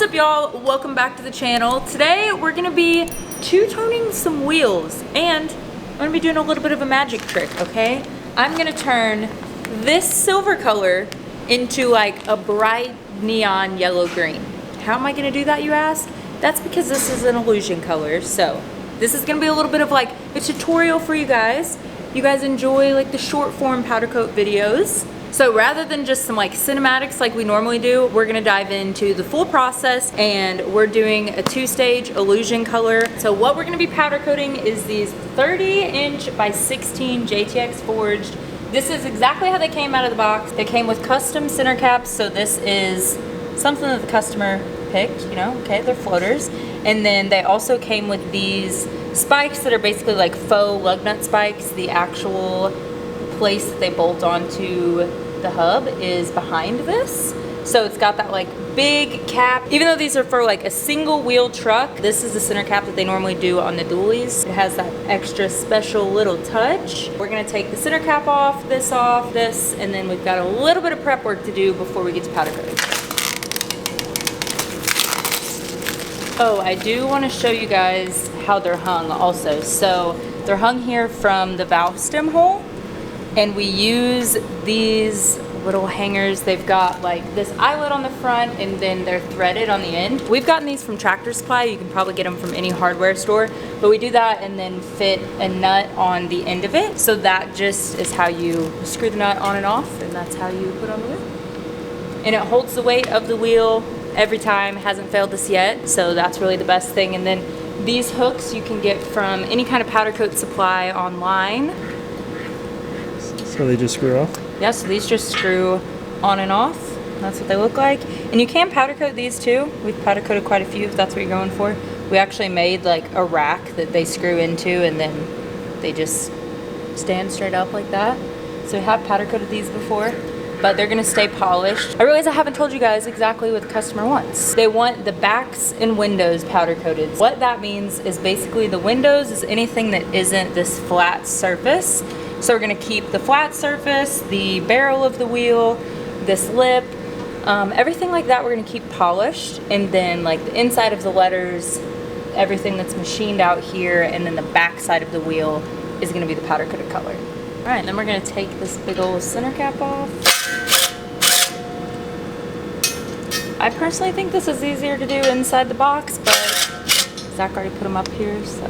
What's up, y'all? Welcome back to the channel. Today we're gonna be two-toning some wheels, and I'm gonna be doing a little bit of a magic trick, okay? I'm gonna turn this silver color into like a bright neon yellow green. How am I gonna do that, you ask? That's because this is an illusion color, so this is gonna be a little bit of like a tutorial for you guys. You guys enjoy like the short form powder coat videos. So rather than just some like cinematics like we normally do, we're gonna dive into the full process, and we're doing a two-stage illusion color. So what we're gonna be powder coating is these 30" by 16 JTX forged. This is exactly how they came out of the box. They came with custom center caps, so this is something that the customer picked, you know, okay, they're floaters. And then they also came with these spikes that are basically like faux lug nut spikes. The actual place that they bolt onto the hub is behind this, so it's got that like big cap. Even though these are for like a single wheel truck, this is the center cap that they normally do on the dualies. It has that extra special little touch. We're gonna take the center cap off, this, and then we've got a little bit of prep work to do before we get to powder coating. Oh, I do want to show you guys how they're hung also. So they're hung here from the valve stem hole, and we use these little hangers. They've got like this eyelet on the front, and then they're threaded on the end. We've gotten these from Tractor Supply. You can probably get them from any hardware store, but we do that and then fit a nut on the end of it. So that just is how you screw the nut on and off, and that's how you put on the wheel. And it holds the weight of the wheel every time. Hasn't failed us yet, so that's really the best thing. And then these hooks you can get from any kind of powder coat supply online. So they just screw off? Yeah, so these just screw on and off. That's what they look like. And you can powder coat these too. We've powder coated quite a few if that's what you're going for. We actually made like a rack that they screw into, and then they just stand straight up like that. So we have powder coated these before, but they're gonna stay polished. I realize I haven't told you guys exactly what the customer wants. They want the backs and windows powder coated. What that means is basically the windows is anything that isn't this flat surface. So we're gonna keep the flat surface, the barrel of the wheel, this lip, everything like that we're gonna keep polished. And then like the inside of the letters, everything that's machined out here, and then the back side of the wheel is gonna be the powder coated color. All right, then we're gonna take this big old center cap off. I personally think this is easier to do inside the box, but Zach already put them up here, so.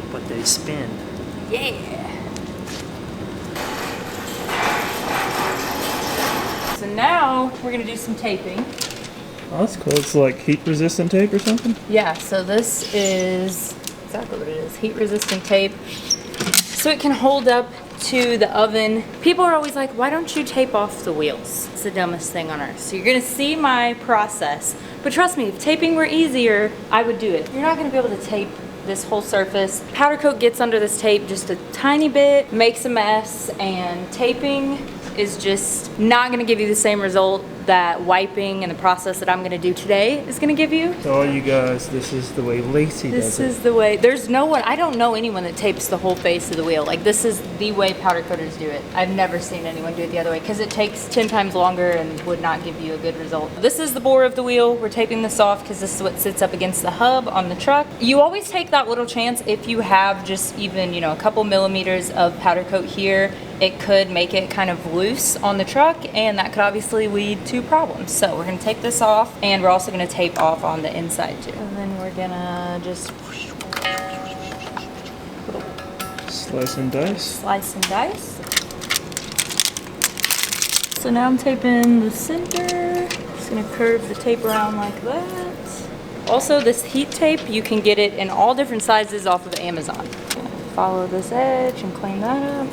But they spin. Yeah. So now we're gonna do some taping. Oh, that's cool. It's like heat resistant tape or something? Yeah, so this is exactly what it is, heat resistant tape. So it can hold up to the oven. People are always like, why don't you tape off the wheels? It's the dumbest thing on earth. So you're gonna see my process. But trust me, if taping were easier, I would do it. You're not gonna be able to tape this whole surface. Powder coat gets under this tape just a tiny bit, makes a mess, and taping is just not gonna give you the same result that wiping and the process that I'm gonna do today is gonna give you. So all you guys, this is the way Lacey does it. This is the way. There's no one, I don't know anyone that tapes the whole face of the wheel. Like, this is the way powder coaters do it. I've never seen anyone do it the other way, because it takes 10 times longer and would not give you a good result. This is the bore of the wheel. We're taping this off because this is what sits up against the hub on the truck. You always take that little chance if you have just even, you know, a couple millimeters of powder coat here. It could make it kind of loose on the truck, and that could obviously lead to problems. So we're gonna take this off, and we're also gonna tape off on the inside too. And then we're gonna just Slice and dice. Slice and dice. So now I'm taping the center. Just gonna curve the tape around like that. Also, this heat tape, you can get it in all different sizes off of Amazon. Follow this edge and clean that up.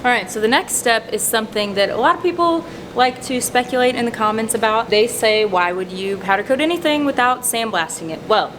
All right, so the next step is something that a lot of people like to speculate in the comments about. They say, why would you powder coat anything without sandblasting it? Well,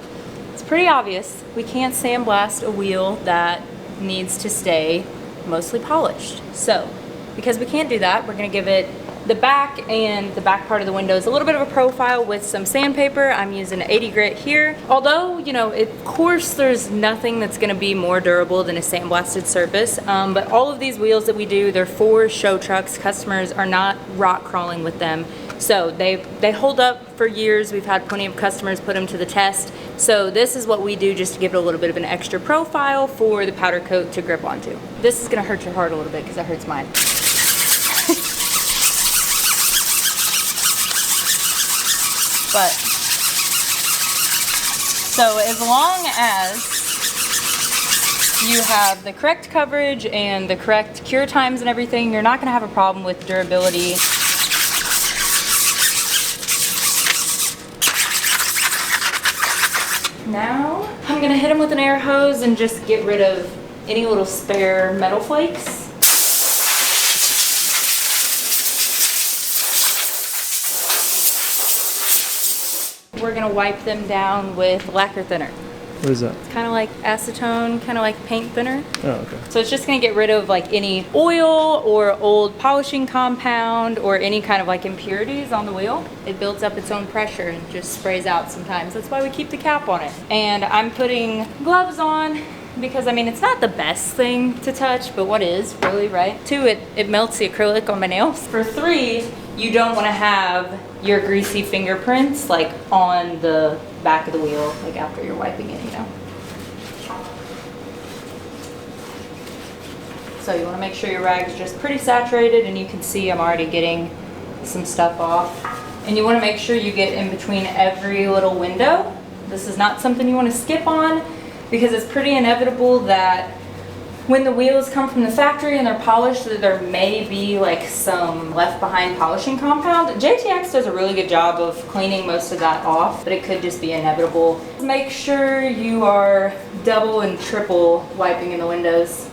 it's pretty obvious. We can't sandblast a wheel that needs to stay mostly polished. So, because we can't do that, we're gonna give it The back and the back part of the window is a little bit of a profile with some sandpaper. I'm using 80 grit here. Although, you know, of course there's nothing that's gonna be more durable than a sandblasted surface, but all of these wheels that we do, they're for show trucks. Customers are not rock crawling with them. So they hold up for years. We've had plenty of customers put them to the test. So this is what we do just to give it a little bit of an extra profile for the powder coat to grip onto. This is gonna hurt your heart a little bit because it hurts mine. But, so as long as you have the correct coverage and the correct cure times and everything, you're not gonna have a problem with durability. Now, I'm gonna hit them with an air hose and just get rid of any little spare metal flakes. We're gonna wipe them down with lacquer thinner. What is that? It's kind of like acetone, kind of like paint thinner. Oh, okay. So it's just gonna get rid of like any oil or old polishing compound or any kind of like impurities on the wheel. It builds up its own pressure and just sprays out sometimes. That's why we keep the cap on it. And I'm putting gloves on because I mean, it's not the best thing to touch, but what is really, right? 2, it melts the acrylic on my nails. For 3, you don't wanna have your greasy fingerprints like on the back of the wheel, like after you're wiping it, you know. So you wanna make sure your rag's just pretty saturated, and you can see I'm already getting some stuff off. And you wanna make sure you get in between every little window. This is not something you wanna skip on because it's pretty inevitable that when the wheels come from the factory and they're polished, that there may be like some left behind polishing compound. JTX does a really good job of cleaning most of that off, but it could just be inevitable. Make sure you are double and triple wiping in the windows,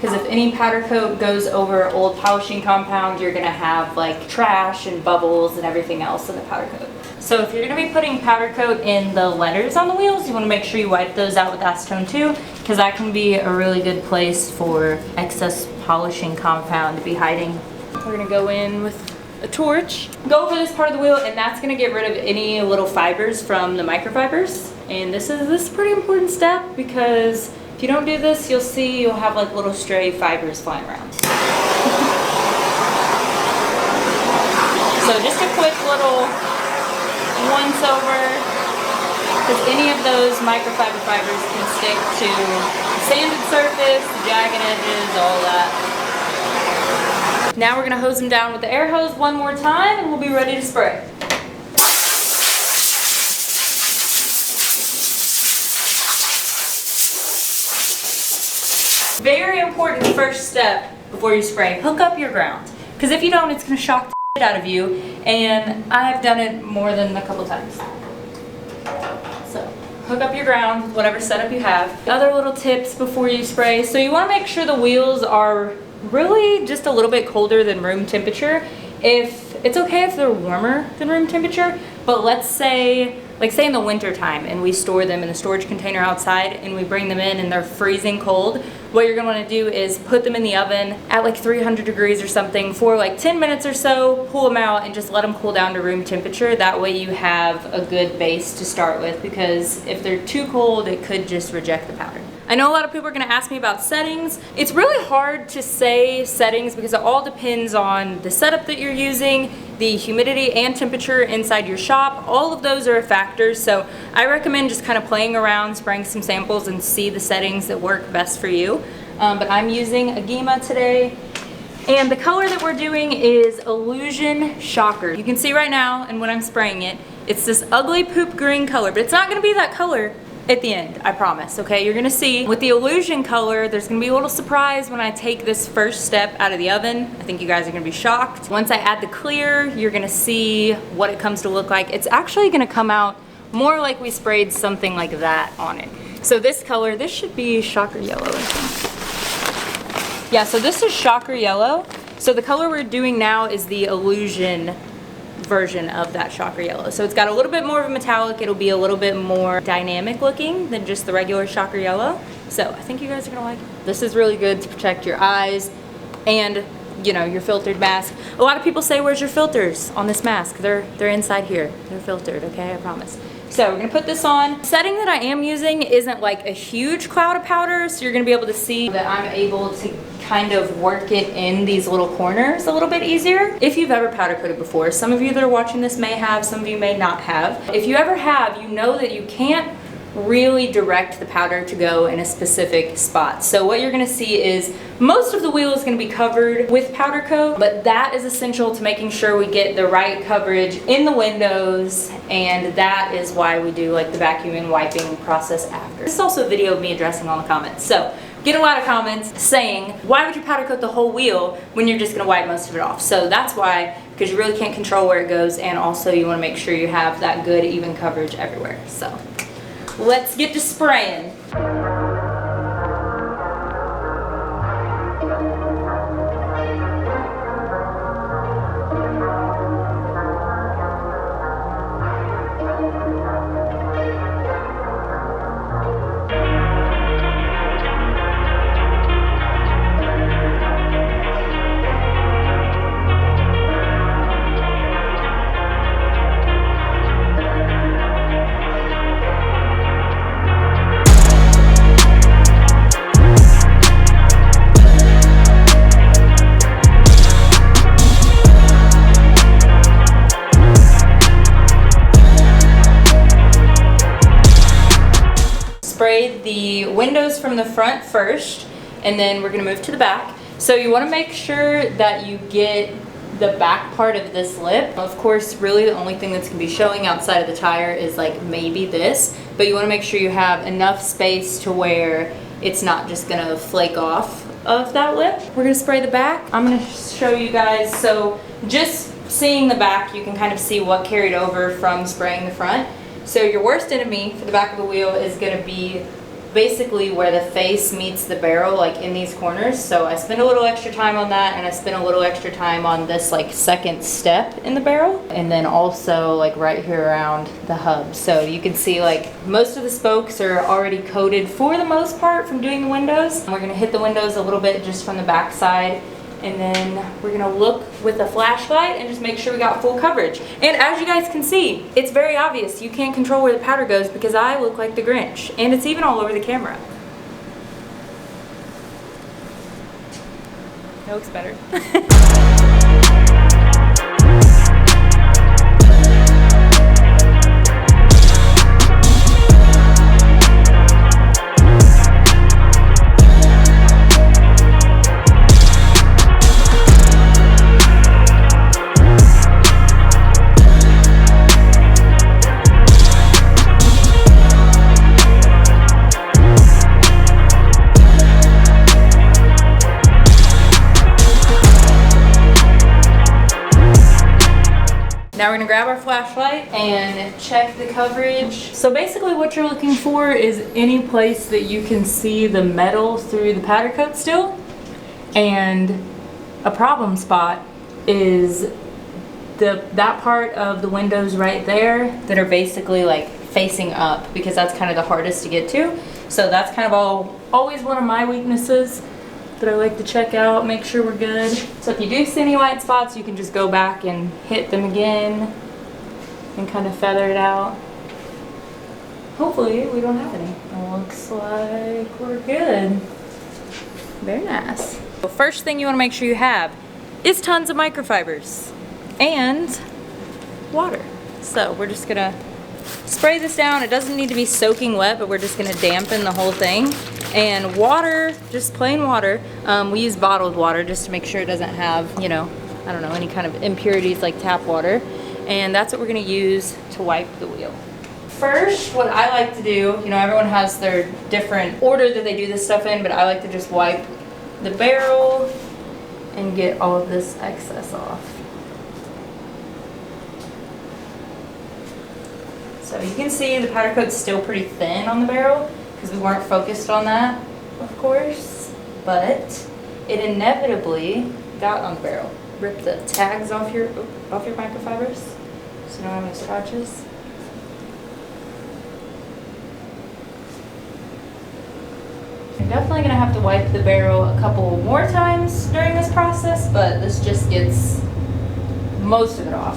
because if any powder coat goes over old polishing compound, you're gonna have like trash and bubbles and everything else in the powder coat. So if you're gonna be putting powder coat in the letters on the wheels, you wanna make sure you wipe those out with acetone too, because that can be a really good place for excess polishing compound to be hiding. We're gonna go in with a torch, go over this part of the wheel, and that's gonna get rid of any little fibers from the microfibers. And this is a pretty important step, because if you don't do this, you'll see you'll have like little stray fibers flying around. So just a quick little once over, because any of those microfiber fibers can stick to the sanded surface, the jagged edges, all that. Now we're going to hose them down with the air hose one more time, and we'll be ready to spray. Very important first step before you spray, hook up your ground. Because if you don't, it's going to shock the shit out of you, and I've done it more than a couple times. So hook up your ground with whatever setup you have. Other little tips before you spray. So you want to make sure the wheels are really just a little bit colder than room temperature. If it's okay if they're warmer than room temperature, but let's say, like say in the winter time and we store them in a storage container outside and we bring them in and they're freezing cold, what you're gonna wanna do is put them in the oven at like 300 degrees or something for like 10 minutes or so, pull them out and just let them cool down to room temperature. That way you have a good base to start with, because if they're too cold, it could just reject the powder. I know a lot of people are gonna ask me about settings. It's really hard to say settings because it all depends on the setup that you're using, the humidity and temperature inside your shop. All of those are factors, so I recommend just kind of playing around, spraying some samples and see the settings that work best for you. But I'm using a Gema today, and the color that we're doing is Illusion Shocker. You can see right now, and when I'm spraying it, it's this ugly poop green color, but it's not gonna be that color at the end, I promise, okay? You're gonna see with the Illusion color, there's gonna be a little surprise when I take this first step out of the oven. I think you guys are gonna be shocked. Once I add the clear, you're gonna see what it comes to look like. It's actually gonna come out more like we sprayed something like that on it. So this color, this should be Shocker Yellow, I think. Yeah, so this is Shocker Yellow. So the color we're doing now is the Illusion version of that Shocker Yellow. So it's got a little bit more of a metallic, it'll be a little bit more dynamic looking than just the regular Shocker Yellow. So I think you guys are gonna like it. This is really good to protect your eyes, and you know, your filtered mask. A lot of people say, where's your filters on this mask? They're inside here. They're filtered, okay, I promise. So we're gonna put this on. Setting that I am using isn't like a huge cloud of powder, so you're gonna be able to see that I'm able to kind of work it in these little corners a little bit easier. If you've ever powder coated before, some of you that are watching this may have, some of you may not have. If you ever have, you know that you can't really direct the powder to go in a specific spot. So what you're gonna see is most of the wheel is gonna be covered with powder coat, but that is essential to making sure we get the right coverage in the windows, and that is why we do like the vacuum and wiping process after. This is also a video of me addressing all the comments. So get a lot of comments saying, why would you powder coat the whole wheel when you're just gonna wipe most of it off? So that's why, because you really can't control where it goes, and also you wanna make sure you have that good even coverage everywhere. So let's get to spraying. Sprayed the windows from the front first, and then we're gonna move to the back. So you wanna make sure that you get the back part of this lip. Of course, really the only thing that's gonna be showing outside of the tire is like maybe this, but you wanna make sure you have enough space to where it's not just gonna flake off of that lip. We're gonna spray the back. I'm gonna show you guys, so just seeing the back, you can kind of see what carried over from spraying the front. So your worst enemy for the back of the wheel is going to be basically where the face meets the barrel, like in these corners. So I spend a little extra time on that, and I spend a little extra time on this like second step in the barrel, and then also like right here around the hub. So you can see like most of the spokes are already coated for the most part from doing the windows. And we're going to hit the windows a little bit just from the back side. And then we're gonna look with a flashlight and just make sure we got full coverage. And as you guys can see, it's very obvious. You can't control where the powder goes because I look like the Grinch. And it's even all over the camera. It looks better. Now we're gonna grab our flashlight and check the coverage. So basically what you're looking for is any place that you can see the metal through the powder coat still. And a problem spot is that part of the windows right there that are basically like facing up, because that's kind of the hardest to get to. So that's kind of always one of my weaknesses that I like to check out, make sure we're good. So if you do see any white spots, you can just go back and hit them again and kind of feather it out. Hopefully we don't have any. It looks like we're good. Very nice. The first thing you want to make sure you have is tons of microfibers and water. So we're just gonna spray this down. It doesn't need to be soaking wet, but we're just gonna dampen the whole thing. And water, just plain water. We use bottled water just to make sure it doesn't have, you know, I don't know, any kind of impurities like tap water. And that's what we're gonna use to wipe the wheel. First, what I like to do, you know, everyone has their different order that they do this stuff in, but I like to just wipe the barrel and get all of this excess off. So you can see the powder coat's still pretty thin on the barrel because we weren't focused on that, of course, but it inevitably got on the barrel. Rip the tags off your microfibers so you don't have any scratches. definitely gonna have to wipe the barrel a couple more times during this process, but this just gets most of it off.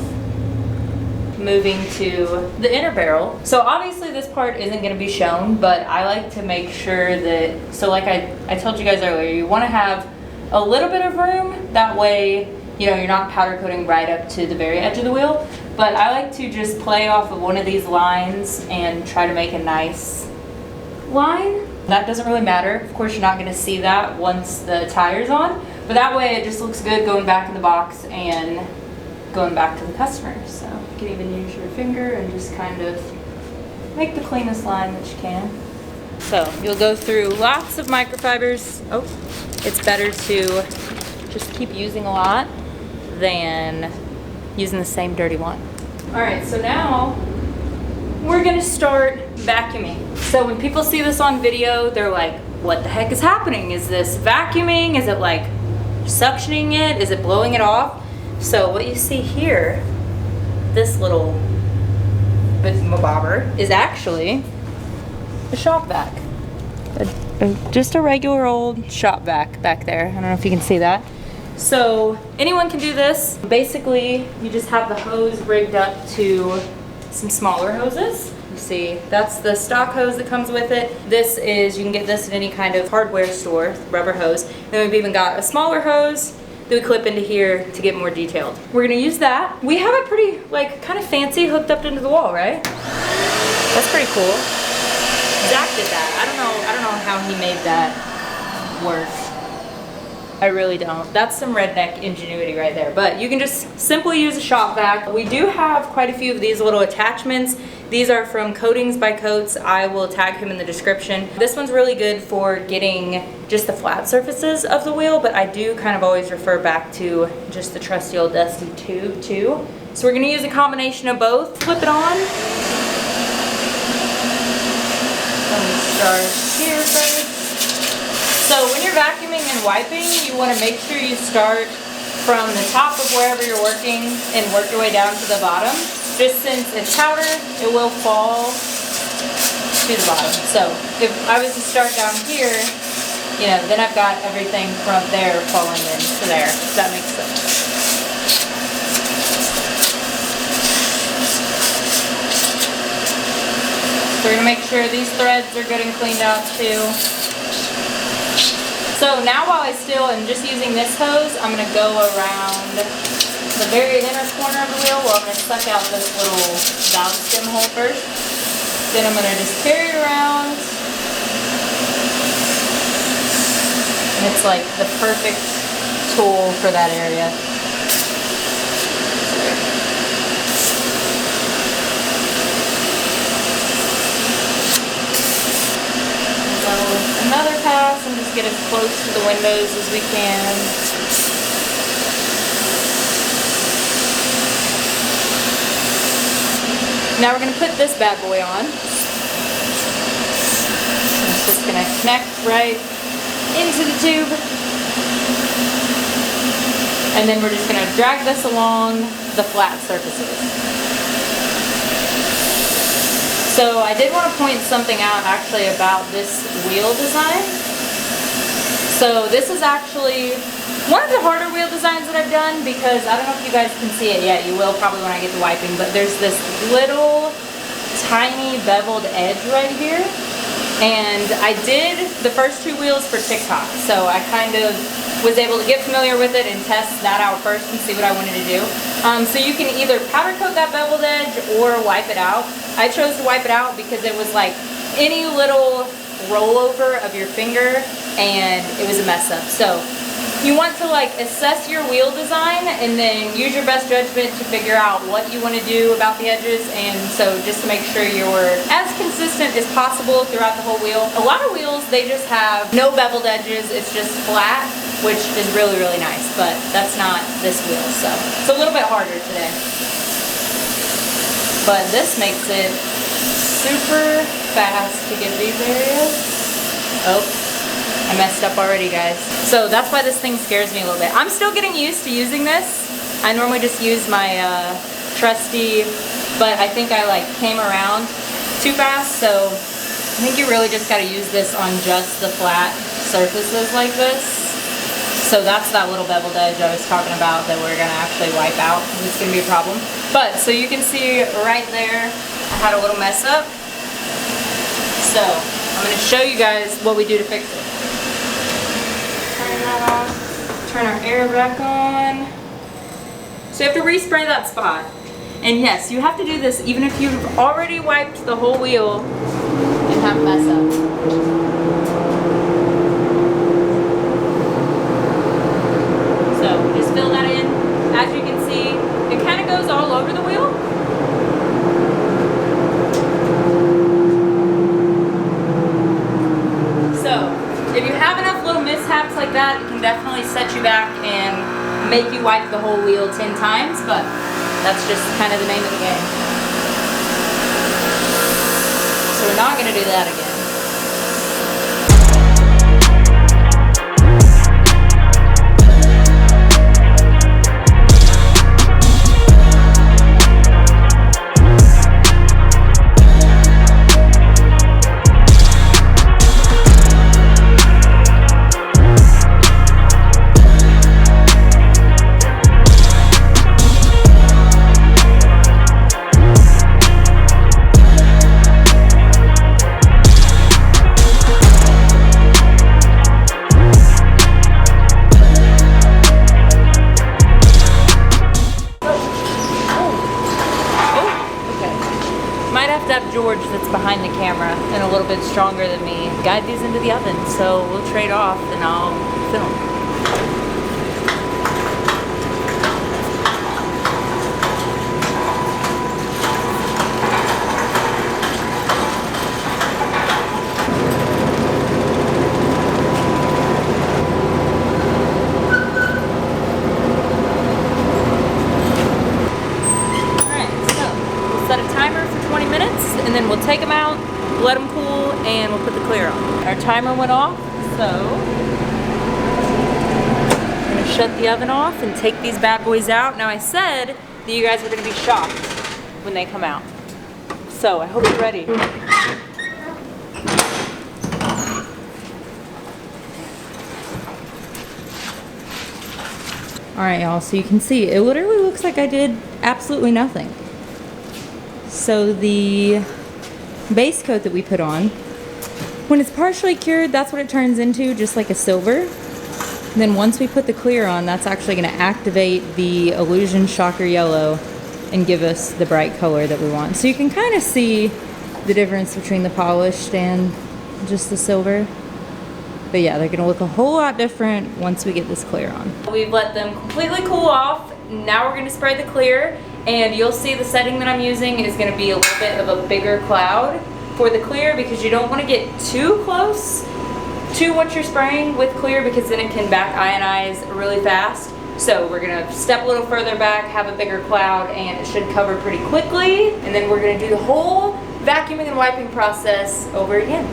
Moving to the inner barrel. So obviously this part isn't gonna be shown, but I like to make sure that, so like I told you guys earlier, you wanna have a little bit of room, that way, you know, you're not powder coating right up to the very edge of the wheel. But I like to just play off of one of these lines and try to make a nice line. That doesn't really matter. Of course, you're not gonna see that once the tire's on, but that way it just looks good going back in the box and going back to the customer. So you can even use your finger and just kind of make the cleanest line that you can. So you'll go through lots of microfibers. Oh, it's better to just keep using a lot than using the same dirty one. All right, so now we're gonna start vacuuming. So when people see this on video, they're like, what the heck is happening? Is this vacuuming? Is it like suctioning it? Is it blowing it off? So what you see here, this little bit bobber, is actually a shop vac. Just a regular old shop vac back there. I don't know if you can see that. So anyone can do this. Basically, you just have the hose rigged up to some smaller hoses. You see, that's the stock hose that comes with it. This is, you can get this at any kind of hardware store, rubber hose. Then we've even got a smaller hose that we clip into here to get more detailed. We're gonna use that. We have it pretty, like, kind of fancy hooked up into the wall, right? That's pretty cool. Zach did that. I don't know how he made that work. I really don't. That's some redneck ingenuity right there. But you can just simply use a shop vac. We do have quite a few of these little attachments. These are from Coatings by Coats. I will tag him in the description. This one's really good for getting just the flat surfaces of the wheel, but I do kind of always refer back to just the trusty old dusty tube too. So we're gonna use a combination of both. Flip it on. Let me start here first. So when you're vacuuming and wiping, you want to make sure you start from the top of wherever you're working and work your way down to the bottom. Just since it's powder, it will fall to the bottom. So if I was to start down here, you know, then I've got everything from there falling into there. Does that make sense? So we're gonna make sure these threads are good and cleaned out too. So now while I still am just using this hose, I'm gonna go around the very inner corner of the wheel where I'm gonna suck out this little valve stem hole first. Then I'm gonna just carry it around. And it's like the perfect tool for that area. Another pass and just get as close to the windows as we can. Now we're going to put this bad boy on. It's just going to connect right into the tube. And then we're just going to drag this along the flat surfaces. So I did want to point something out actually about this wheel design. So this is actually one of the harder wheel designs that I've done because I don't know if you guys can see it yet. You will probably when I get to wiping, but there's this little tiny beveled edge right here. And I did the first two wheels for TikTok. So I kind of was able to get familiar with it and test that out first and see what I wanted to do. So you can either powder coat that beveled edge or wipe it out. I chose to wipe it out because it was like any little rollover of your finger and it was a mess up. So you want to like assess your wheel design and then use your best judgment to figure out what you want to do about the edges. And so just to make sure you're as consistent as possible throughout the whole wheel. A lot of wheels, they just have no beveled edges. It's just flat, which is really, really nice, but that's not this wheel. So it's a little bit harder today. But this makes it super fast to get these areas. Oh, I messed up already, guys. So that's why this thing scares me a little bit. I'm still getting used to using this. I normally just use my trusty, but I think I like came around too fast, so I think you really just gotta use this on just the flat surfaces like this. So that's that little beveled edge I was talking about that we're gonna actually wipe out. It's gonna be a problem. But, so you can see right there, I had a little mess up. So, I'm gonna show you guys what we do to fix it. Turn that off, turn our air back on. So you have to respray that spot. And yes, you have to do this even if you've already wiped the whole wheel and have a mess up. So just fill that in. As you can see, it kind of goes all over the wheel. So if you have enough little mishaps like that, it can definitely set you back and make you wipe the whole wheel 10 times, but that's just kind of the name of the game. So we're not going to do that again. George that's behind the camera and a little bit stronger than me guide these into the oven, so we'll trade off and I'll film. And then we'll take them out, let them cool, and we'll put the clear on. Our timer went off, so I'm gonna shut the oven off and take these bad boys out. Now I said that you guys are gonna be shocked when they come out. So I hope you're ready. All right, y'all, so you can see, it literally looks like I did absolutely nothing. So the base coat that we put on, when it's partially cured, that's what it turns into, just like a silver. And then once we put the clear on, that's actually going to activate the Illusion Shocker Yellow and give us the bright color that we want. So you can kind of see the difference between the polished and just the silver. But yeah, they're going to look a whole lot different once we get this clear on. We've let them completely cool off. Now we're going to spray the clear. And you'll see the setting that I'm using is going to be a little bit of a bigger cloud for the clear, because you don't want to get too close to what you're spraying with clear, because then it can back ionize really fast. So we're going to step a little further back, have a bigger cloud, and it should cover pretty quickly. And then we're going to do the whole vacuuming and wiping process over again.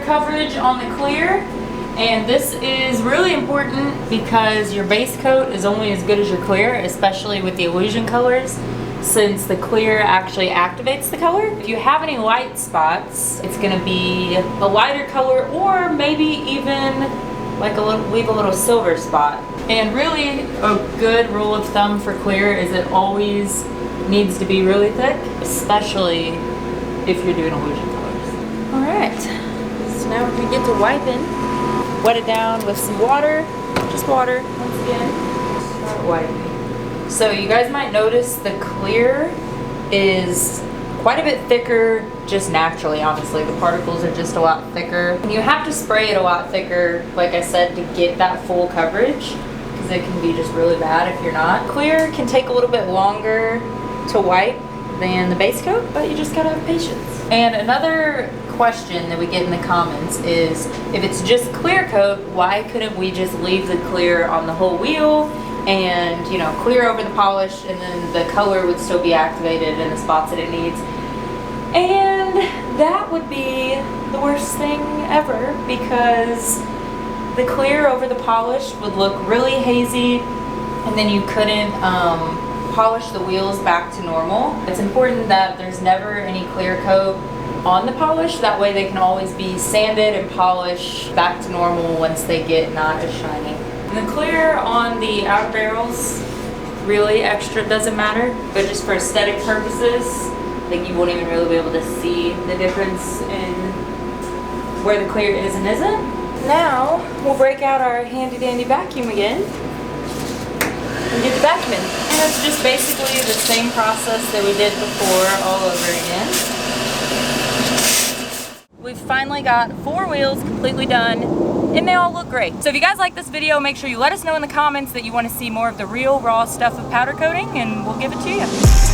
Coverage on the clear, and this is really important because your base coat is only as good as your clear, especially with the Illusion colors, since the clear actually activates the color. If you have any light spots, it's going to be a lighter color, or maybe even like leave a little silver spot. And really a good rule of thumb for clear is it always needs to be really thick, especially if you're doing Illusion colors. Alright. So now we're going to get to wiping. Wet it down with some water, just water once again. Start wiping. So you guys might notice the clear is quite a bit thicker just naturally, honestly. The particles are just a lot thicker. And you have to spray it a lot thicker, like I said, to get that full coverage, because it can be just really bad if you're not. Clear can take a little bit longer to wipe than the base coat, but you just gotta have patience. And another question that we get in the comments is, if it's just clear coat, why couldn't we just leave the clear on the whole wheel and, you know, clear over the polish, and then the color would still be activated in the spots that it needs? And that would be the worst thing ever, because the clear over the polish would look really hazy, and then you couldn't polish the wheels back to normal. It's important that there's never any clear coat on the polish. That way they can always be sanded and polished back to normal once they get not as shiny. And the clear on the outer barrels, really extra doesn't matter, but just for aesthetic purposes, like you won't even really be able to see the difference in where the clear is and isn't. Now we'll break out our handy dandy vacuum again and get the vacuum in. And it's just basically the same process that we did before all over again. We've finally got 4 wheels completely done, and they all look great. So if you guys like this video, make sure you let us know in the comments that you want to see more of the real raw stuff of powder coating, and we'll give it to you.